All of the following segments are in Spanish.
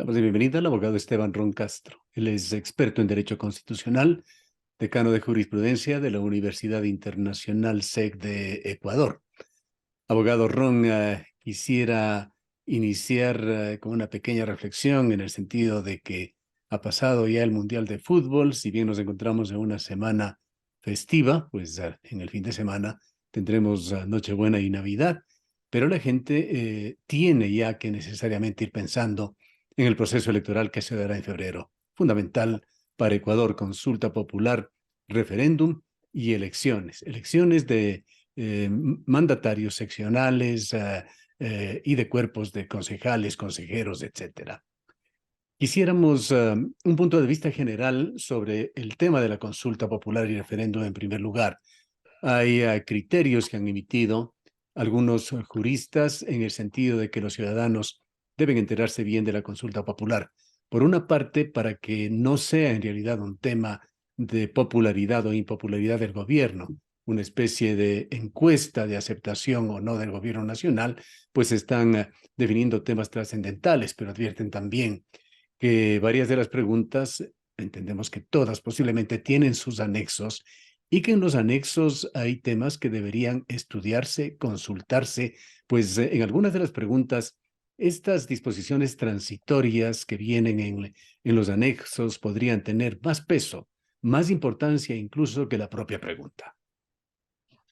Damos la bienvenida al abogado Esteban Ron Castro. Él es experto en Derecho Constitucional, decano de Jurisprudencia de la Universidad Internacional SEC de Ecuador. Abogado Ron, quisiera iniciar con una pequeña reflexión en el sentido de que ha pasado ya el Mundial de Fútbol. Si bien nos encontramos en una semana festiva, pues en el fin de semana tendremos Nochebuena y Navidad, pero la gente tiene ya que necesariamente ir pensando en el proceso electoral que se dará en febrero. Fundamental para Ecuador: consulta popular, referéndum y elecciones. Elecciones de mandatarios seccionales y de cuerpos de concejales, consejeros, etcétera. Quisiéramos un punto de vista general sobre el tema de la consulta popular y referéndum en primer lugar. Hay criterios que han emitido algunos juristas en el sentido de que los ciudadanos deben enterarse bien de la consulta popular. Por una parte, para que no sea en realidad un tema de popularidad o impopularidad del gobierno, una especie de encuesta de aceptación o no del gobierno nacional, pues están definiendo temas trascendentales, pero advierten también que varias de las preguntas, entendemos que todas posiblemente tienen sus anexos y que en los anexos hay temas que deberían estudiarse, consultarse, pues en algunas de las preguntas, estas disposiciones transitorias que vienen en los anexos podrían tener más peso, más importancia incluso que la propia pregunta.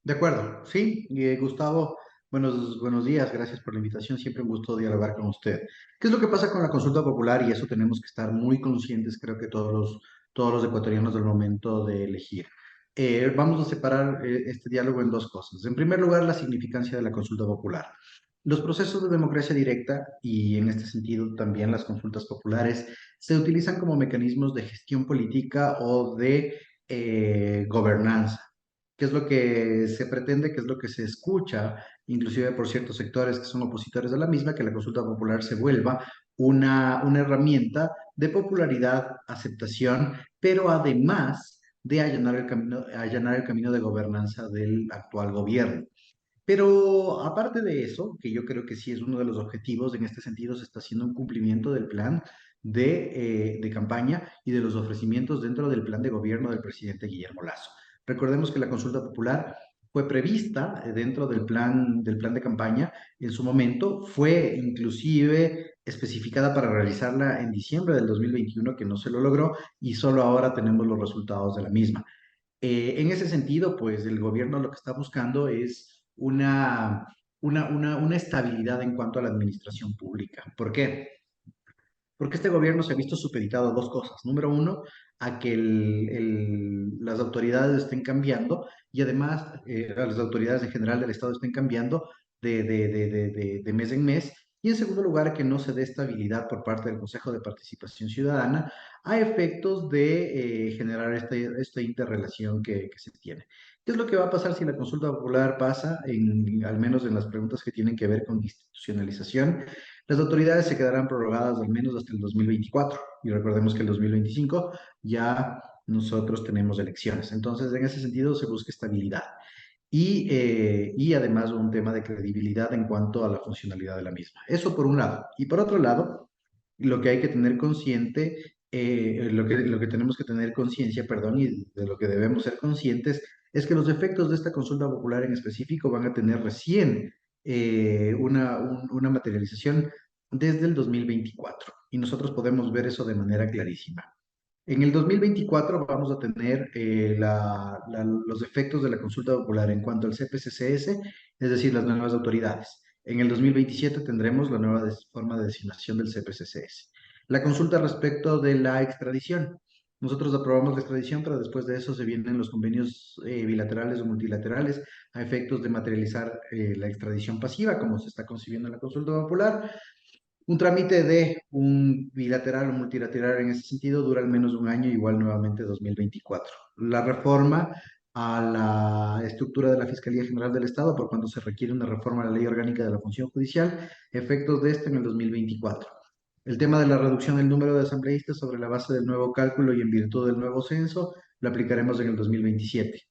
De acuerdo, sí, Gustavo, buenos días, gracias por la invitación, siempre un gusto dialogar con usted. ¿Qué es lo que pasa con la consulta popular? Y eso tenemos que estar muy conscientes, creo que todos los ecuatorianos del momento de elegir. Vamos a separar este diálogo en dos cosas. En primer lugar, la significancia de la consulta popular. Los procesos de democracia directa y en este sentido también las consultas populares se utilizan como mecanismos de gestión política o de gobernanza. ¿Qué es lo que se pretende? ¿Qué es lo que se escucha, inclusive por ciertos sectores que son opositores de la misma? Que la consulta popular se vuelva una herramienta de popularidad, aceptación, pero además de allanar el camino de gobernanza del actual gobierno. Pero aparte de eso, que yo creo que sí es uno de los objetivos, en este sentido se está haciendo un cumplimiento del plan de campaña y de los ofrecimientos dentro del plan de gobierno del presidente Guillermo Lasso. Recordemos que la consulta popular fue prevista dentro del plan de campaña en su momento, fue inclusive especificada para realizarla en diciembre del 2021, que no se lo logró, y solo ahora tenemos los resultados de la misma. En ese sentido, pues el gobierno lo que está buscando es una estabilidad en cuanto a la administración pública. ¿Por qué? Porque este gobierno se ha visto supeditado a dos cosas. Número uno, a que las autoridades estén cambiando y además las autoridades en general del Estado estén cambiando de mes en mes. Y en segundo lugar, que no se dé estabilidad por parte del Consejo de Participación Ciudadana a efectos de generar esta interrelación que se tiene. ¿Qué es lo que va a pasar si la consulta popular pasa, al menos en las preguntas que tienen que ver con institucionalización? Las autoridades se quedarán prorrogadas al menos hasta el 2024 y recordemos que el 2025 ya nosotros tenemos elecciones. Entonces, en ese sentido, se busca estabilidad y además un tema de credibilidad en cuanto a la funcionalidad de la misma. Eso por un lado. Y por otro lado, lo que hay que tener consciente, lo que tenemos que tener conciencia, perdón, y de lo que debemos ser conscientes, es que los efectos de esta consulta popular en específico van a tener recién una materialización desde el 2024 y nosotros podemos ver eso de manera clarísima. En el 2024 vamos a tener los efectos de la consulta popular en cuanto al CPCCS, es decir, las nuevas autoridades. En el 2027 tendremos la nueva forma de designación del CPCCS. La consulta respecto de la extradición. Nosotros aprobamos la extradición, pero después de eso se vienen los convenios bilaterales o multilaterales a efectos de materializar la extradición pasiva, como se está concibiendo en la consulta popular. Un trámite de un bilateral o multilateral en ese sentido dura al menos un año, igual nuevamente 2024. La reforma a la estructura de la Fiscalía General del Estado, por cuanto se requiere una reforma a la Ley Orgánica de la Función Judicial, efectos de este en el 2024. El tema de la reducción del número de asambleístas sobre la base del nuevo cálculo y en virtud del nuevo censo, lo aplicaremos en el 2027.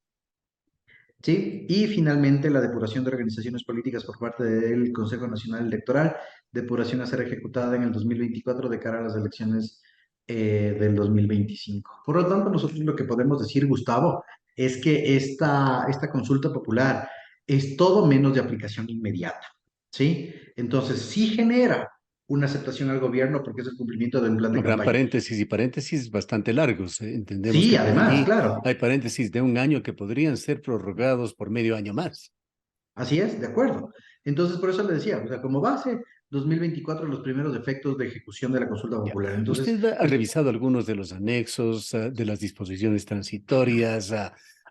¿Sí? Y finalmente la depuración de organizaciones políticas por parte del Consejo Nacional Electoral depuración a ser ejecutada en el 2024 de cara a las elecciones del 2025. Por lo tanto, nosotros lo que podemos decir, Gustavo, es que esta consulta popular es todo menos de aplicación inmediata, ¿sí? Entonces, sí genera una aceptación al gobierno porque es el cumplimiento del plan de Habrán campaña. paréntesis y paréntesis bastante largos. Entendemos Sí, que por además, allí claro, hay paréntesis de un año que podrían ser prorrogados por medio año más. así es, de acuerdo. Entonces, por eso le decía, o sea, como base, 2024 los primeros efectos de ejecución de la consulta Ya. popular. Entonces, ¿Usted ha revisado algunos de los anexos, de las disposiciones transitorias?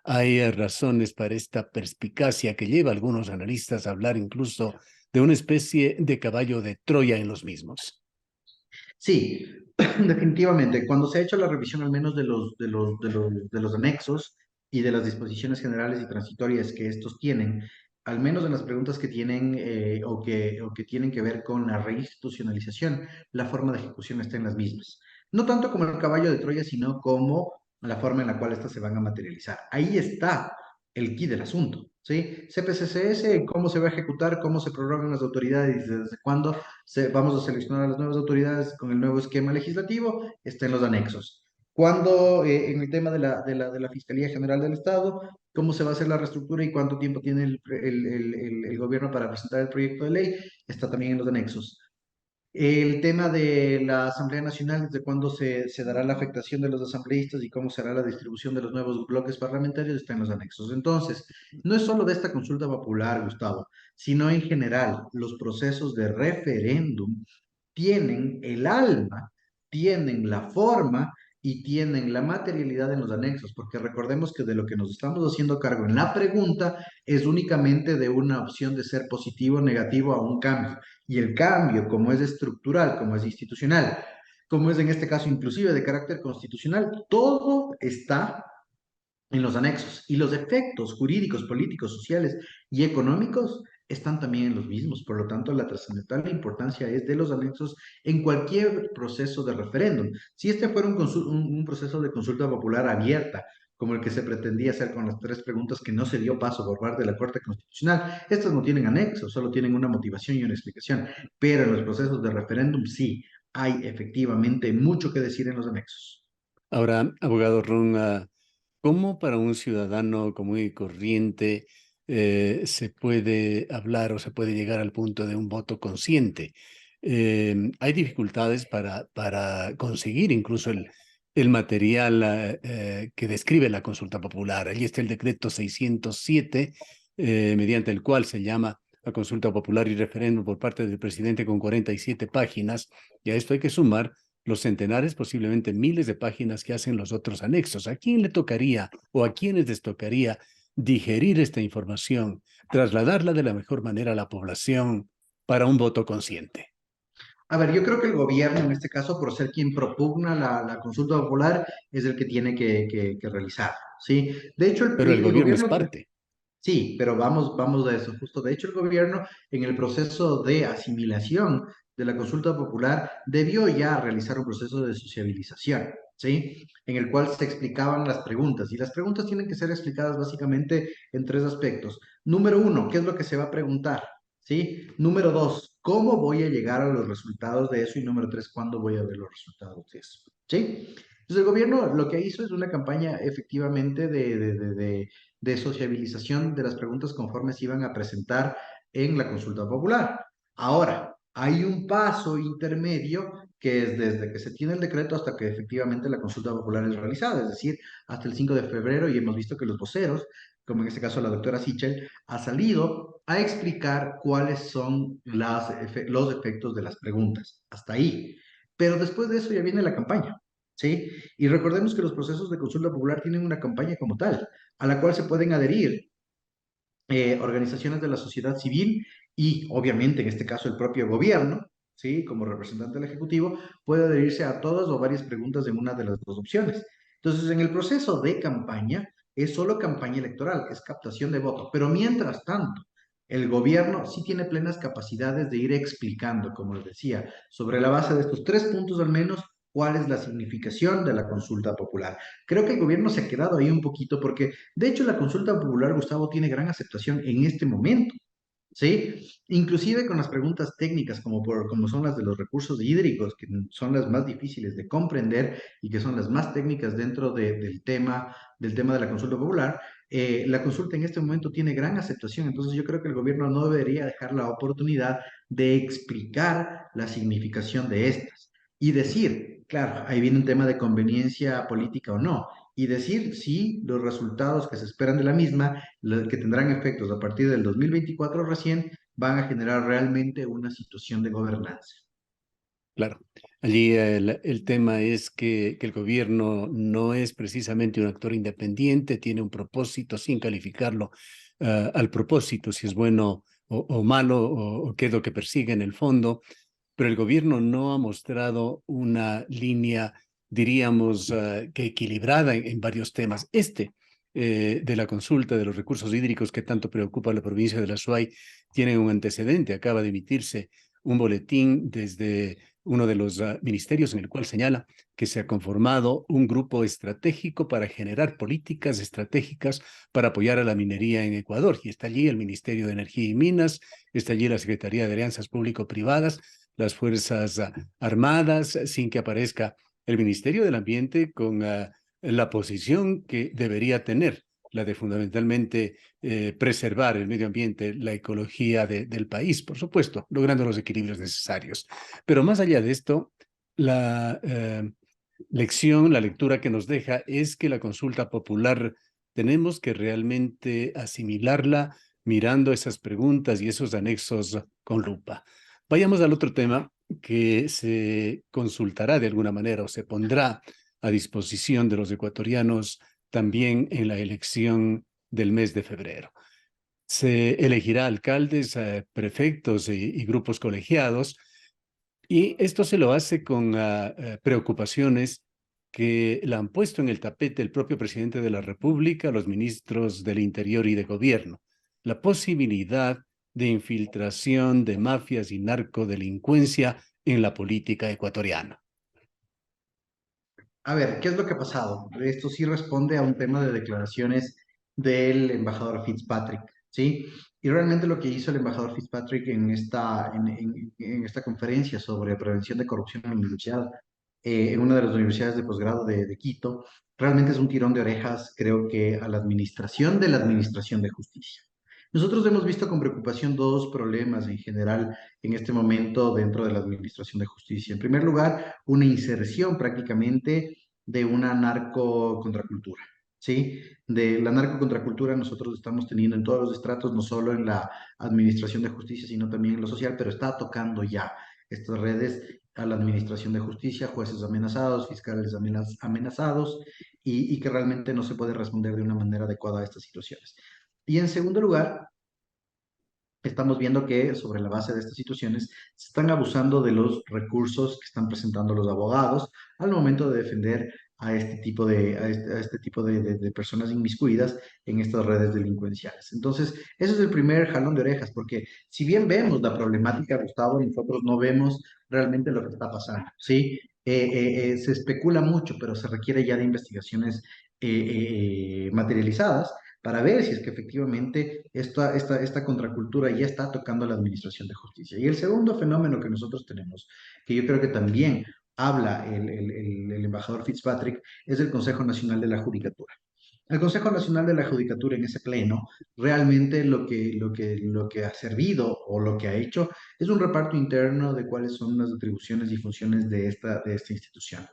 ¿Hay razones para esta perspicacia que lleva a algunos analistas a hablar incluso de una especie de caballo de Troya en los mismos? sí, definitivamente, cuando se ha hecho la revisión al menos de los anexos y de las disposiciones generales y transitorias que estos tienen, al menos en las preguntas que tienen o que tienen que ver con la reinstitucionalización, la forma de ejecución está en las mismas. No tanto como el caballo de Troya, sino como la forma en la cual estas se van a materializar. Ahí está el quid del asunto, ¿sí? CPCCS, cómo se va a ejecutar, cómo se prorrogan las autoridades y desde cuándo vamos a seleccionar a las nuevas autoridades con el nuevo esquema legislativo, está en los anexos. Cuando en el tema de la Fiscalía General del Estado, cómo se va a hacer la reestructura y cuánto tiempo tiene el gobierno para presentar el proyecto de ley, está también en los anexos. El tema de la Asamblea Nacional, desde cuándo se dará la afectación de los asambleístas y cómo será la distribución de los nuevos bloques parlamentarios, está en los anexos. Entonces, no es solo de esta consulta popular, Gustavo, sino en general, los procesos de referéndum tienen el alma, tienen la forma y tienen la materialidad en los anexos, porque recordemos que de lo que nos estamos haciendo cargo en la pregunta es únicamente de una opción de ser positivo o negativo a un cambio. Y el cambio, como es estructural, como es institucional, como es en este caso inclusive de carácter constitucional, todo está en los anexos. Y los efectos jurídicos, políticos, sociales y económicos están también en los mismos. Por lo tanto, la trascendental importancia es de los anexos en cualquier proceso de referéndum. Si este fuera un proceso de consulta popular abierta, como el que se pretendía hacer con las tres preguntas que no se dio paso por parte de la Corte Constitucional, estas no tienen anexos, solo tienen una motivación y una explicación. Pero en los procesos de referéndum sí hay efectivamente mucho que decir en los anexos. Ahora, abogado Ron, ¿cómo para un ciudadano común y corriente se puede hablar o se puede llegar al punto de un voto consciente? Hay dificultades para conseguir incluso el material que describe la consulta popular. Allí está el decreto 607, mediante el cual se llama a consulta popular y referéndum por parte del presidente con 47 páginas. Y a esto hay que sumar los centenares, posiblemente miles de páginas que hacen los otros anexos. ¿A quién le tocaría o a quiénes les tocaría digerir esta información, trasladarla de la mejor manera a la población para un voto consciente? A ver, yo creo que el gobierno, en este caso, por ser quien propugna la consulta popular, es el que tiene que realizar, ¿sí? De hecho, Pero el el gobierno es gobierno, parte. sí, pero vamos a eso, justo. De hecho, el gobierno, en el proceso de asimilación de la consulta popular, debió ya realizar un proceso de sociabilización, ¿sí? En el cual se explicaban las preguntas, y las preguntas tienen que ser explicadas básicamente en tres aspectos. Número uno, ¿qué es lo que se va a preguntar? ¿Sí? Número dos, ¿cómo voy a llegar a los resultados de eso? Y número tres, ¿cuándo voy a ver los resultados de eso? ¿Sí? Entonces el gobierno lo que hizo es una campaña efectivamente de sociabilización de las preguntas conforme se iban a presentar en la consulta popular. Ahora, hay un paso intermedio que es desde que se tiene el decreto hasta que efectivamente la consulta popular es realizada, es decir, hasta el 5 de febrero y hemos visto que los voceros, como en este caso la doctora Sichel, ha salido a explicar cuáles son los efectos de las preguntas. Hasta ahí. Pero después de eso ya viene la campaña. ¿Sí? Y recordemos que los procesos de consulta popular tienen una campaña como tal, a la cual se pueden adherir organizaciones de la sociedad civil y obviamente en este caso el propio gobierno, ¿sí? Como representante del Ejecutivo, puede adherirse a todas o varias preguntas en una de las dos opciones. Entonces, en el proceso de campaña es solo campaña electoral, es captación de votos, pero mientras tanto, el gobierno sí tiene plenas capacidades de ir explicando, como les decía, sobre la base de estos tres puntos al menos, cuál es la significación de la consulta popular. Creo que el gobierno se ha quedado ahí un poquito porque de hecho, la consulta popular, Gustavo, tiene gran aceptación en este momento, ¿sí? Inclusive con las preguntas técnicas, como son las de los recursos hídricos, que son las más difíciles de comprender y que son las más técnicas dentro del tema de la consulta popular. La consulta en este momento tiene gran aceptación, entonces yo creo que el gobierno no debería dejar la oportunidad de explicar la significación de estas y decir, claro, ahí viene un tema de conveniencia política o no, y decir si los resultados que se esperan de la misma, que tendrán efectos a partir del 2024 recién, van a generar realmente una situación de gobernanza. Claro, allí el tema es que el gobierno no es precisamente un actor independiente, tiene un propósito sin calificarlo al propósito, si es bueno o malo o qué es lo que persigue en el fondo, pero el gobierno no ha mostrado una línea, diríamos, que equilibrada en varios temas. De la consulta de los recursos hídricos que tanto preocupa a la provincia de la Suay tiene un antecedente. Acaba de emitirse un boletín desde uno de los ministerios en el cual señala que se ha conformado un grupo estratégico para generar políticas estratégicas para apoyar a la minería en Ecuador. Y está allí el Ministerio de Energía y Minas, está allí la Secretaría de Alianzas Público-Privadas, las Fuerzas Armadas, sin que aparezca el Ministerio del Ambiente con la posición que debería tener, la de fundamentalmente preservar el medio ambiente, la ecología del país, por supuesto, logrando los equilibrios necesarios. Pero más allá de esto, la la lectura que nos deja es que la consulta popular tenemos que realmente asimilarla mirando esas preguntas y esos anexos con lupa. Vayamos al otro tema que se consultará de alguna manera o se pondrá a disposición de los ecuatorianos también en la elección del mes de febrero. Se elegirá alcaldes, prefectos y grupos colegiados, y esto se lo hace con preocupaciones que la han puesto en el tapete el propio presidente de la República, los ministros del Interior y de Gobierno. La posibilidad de infiltración de mafias y narcodelincuencia en la política ecuatoriana. A ver, ¿qué es lo que ha pasado? Esto sí responde a un tema de declaraciones del embajador Fitzpatrick, ¿sí? Y realmente lo que hizo el embajador Fitzpatrick en esta conferencia sobre prevención de corrupción en la universidad, en una de las universidades de posgrado de Quito, realmente es un tirón de orejas, creo que a la administración de la Administración de Justicia. Nosotros hemos visto con preocupación dos problemas en general en este momento dentro de la Administración de Justicia. En primer lugar, una inserción prácticamente de una narcocontracultura, ¿sí? De la narcocontracultura nosotros estamos teniendo en todos los estratos, no solo en la Administración de Justicia, sino también en lo social, pero está tocando ya estas redes a la Administración de Justicia, jueces amenazados, fiscales amenazados, y que realmente no se puede responder de una manera adecuada a estas situaciones. Y en segundo lugar, estamos viendo que sobre la base de estas situaciones se están abusando de los recursos que están presentando los abogados al momento de defender a este tipo de personas inmiscuidas en estas redes delincuenciales. Entonces, ese es el primer jalón de orejas, porque si bien vemos la problemática, Gustavo, nosotros no vemos realmente lo que está pasando, ¿sí? Se especula mucho, pero se requiere ya de investigaciones materializadas para ver si es que efectivamente esta contracultura ya está tocando a la Administración de Justicia. Y el segundo fenómeno que nosotros tenemos, que yo creo que también habla el embajador Fitzpatrick, es el Consejo Nacional de la Judicatura. El Consejo Nacional de la Judicatura en ese pleno realmente lo que ha servido o lo que ha hecho es un reparto interno de cuáles son las atribuciones y funciones de esta institución.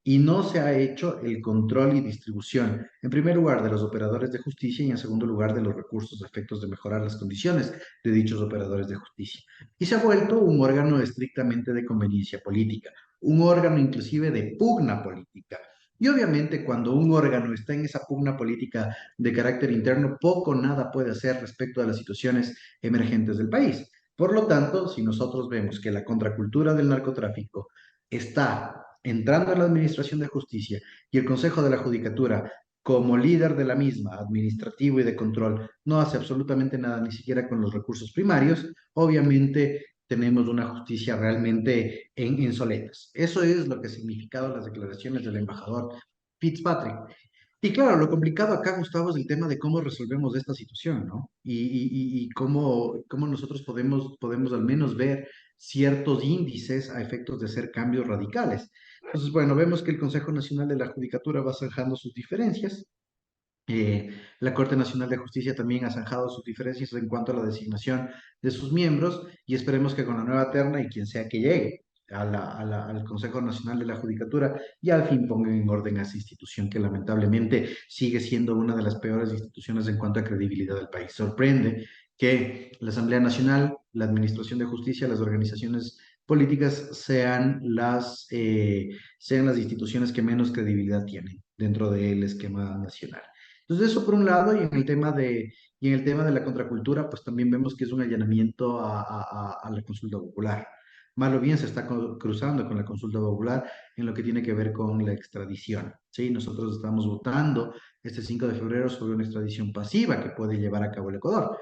Y no se ha hecho el control y distribución, en primer lugar, de los operadores de justicia y en segundo lugar, de los recursos a efectos de mejorar las condiciones de dichos operadores de justicia. Y se ha vuelto un órgano estrictamente de conveniencia política, un órgano inclusive de pugna política. Y obviamente cuando un órgano está en esa pugna política de carácter interno, poco o nada puede hacer respecto a las situaciones emergentes del país. Por lo tanto, si nosotros vemos que la contracultura del narcotráfico está entrando en la Administración de Justicia y el Consejo de la Judicatura, como líder de la misma, administrativo y de control, no hace absolutamente nada, ni siquiera con los recursos primarios, obviamente tenemos una justicia realmente en soletas. Eso es lo que ha significado las declaraciones del embajador Fitzpatrick. Y claro, lo complicado acá, Gustavo, es el tema de cómo resolvemos esta situación, ¿no? Y cómo nosotros podemos al menos ver ciertos índices a efectos de hacer cambios radicales. Entonces, bueno, vemos que el Consejo Nacional de la Judicatura va zanjando sus diferencias. La Corte Nacional de Justicia también ha zanjado sus diferencias en cuanto a la designación de sus miembros y esperemos que con la nueva terna y quien sea que llegue al Consejo Nacional de la Judicatura y al fin pongan en orden a esa institución que lamentablemente sigue siendo una de las peores instituciones en cuanto a credibilidad del país. Sorprende que la Asamblea Nacional, la Administración de Justicia, las organizaciones políticas sean las instituciones que menos credibilidad tienen dentro del esquema nacional. Entonces, eso por un lado, y en el tema de la contracultura, pues también vemos que es un allanamiento a la consulta popular. Más o bien se está cruzando con la consulta popular en lo que tiene que ver con la extradición. ¿Sí? Nosotros estamos votando este 5 de febrero sobre una extradición pasiva que puede llevar a cabo el Ecuador.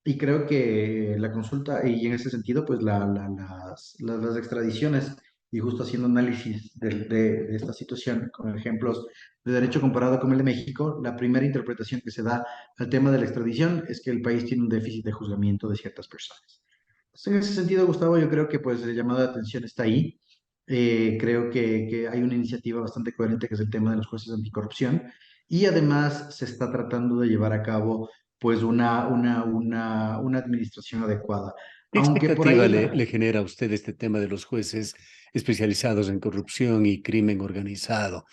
Y creo que la consulta, y en ese sentido, pues las extradiciones, y justo haciendo análisis de esta situación con ejemplos de derecho comparado con el de México, la primera interpretación que se da al tema de la extradición es que el país tiene un déficit de juzgamiento de ciertas personas. Entonces, en ese sentido, Gustavo, yo creo que pues el llamado de atención está ahí. Creo que hay una iniciativa bastante coherente que es el tema de los jueces de anticorrupción y además se está tratando de llevar a cabo pues una administración adecuada. ¿Qué Aunque por ahí expectativa está. le genera a usted este tema de los jueces especializados en corrupción y crimen organizado?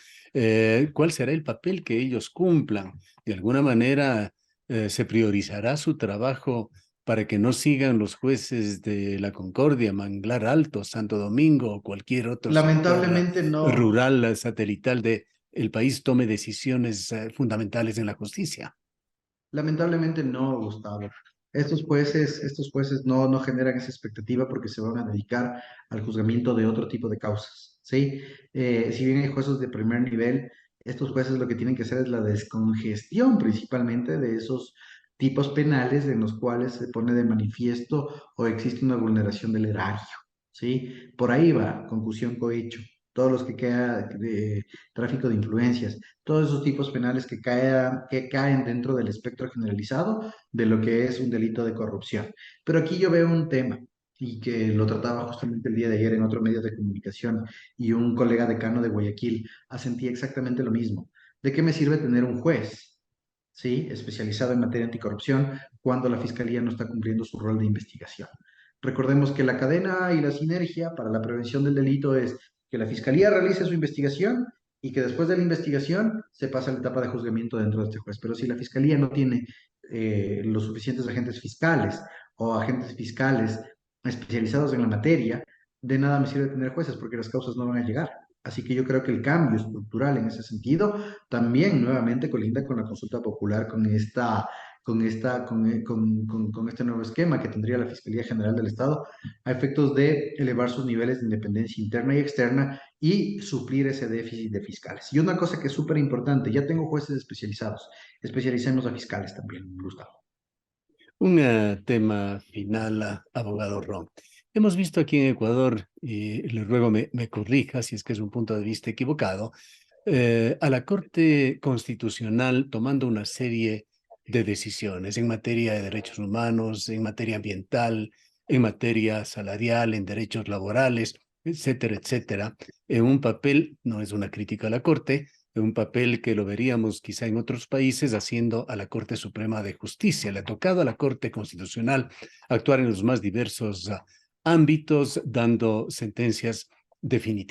¿Cuál será el papel que ellos cumplan? De alguna manera, ¿se priorizará su trabajo para que no sigan los jueces de La Concordia, Manglar Alto, Santo Domingo o cualquier otro sector Lamentablemente no, rural satelital de el país tome decisiones fundamentales en la justicia? lamentablemente no, Gustavo. Estos jueces no generan esa expectativa porque se van a dedicar al juzgamiento de otro tipo de causas, ¿sí? Si bien hay jueces de primer nivel, estos jueces lo que tienen que hacer es la descongestión principalmente de esos tipos penales en los cuales se pone de manifiesto o existe una vulneración del erario, ¿sí? Por ahí va, concusión, cohecho, todos los que queda de tráfico de influencias, todos esos tipos penales que caen dentro del espectro generalizado de lo que es un delito de corrupción. Pero aquí yo veo un tema y que lo trataba justamente el día de ayer en otro medio de comunicación y un colega decano de Guayaquil asentía exactamente lo mismo. ¿De qué me sirve tener un juez? ¿Sí? Especializado en materia anticorrupción cuando la fiscalía no está cumpliendo su rol de investigación. Recordemos que la cadena y la sinergia para la prevención del delito es que la fiscalía realice su investigación y que después de la investigación se pasa a la etapa de juzgamiento dentro de este juez. Pero si la fiscalía no tiene los suficientes agentes fiscales o agentes fiscales especializados en la materia, de nada me sirve tener jueces porque las causas no van a llegar. Así que yo creo que el cambio estructural en ese sentido también nuevamente colinda con la consulta popular, con este nuevo esquema que tendría la Fiscalía General del Estado a efectos de elevar sus niveles de independencia interna y externa y suplir ese déficit de fiscales. Y una cosa que es súper importante, ya tengo jueces especializados, especialicemos a fiscales también, Gustavo. Un tema final, abogado Ron. Hemos visto aquí en Ecuador, y le ruego me corrija si es que es un punto de vista equivocado, a la Corte Constitucional tomando una serie de decisiones en materia de derechos humanos, en materia ambiental, en materia salarial, en derechos laborales, etcétera, etcétera, en un papel, no es una crítica a la Corte, en un papel que lo veríamos quizá en otros países haciendo a la Corte Suprema de Justicia. Le ha tocado a la Corte Constitucional actuar en los más diversos ámbitos, dando sentencias definitivas.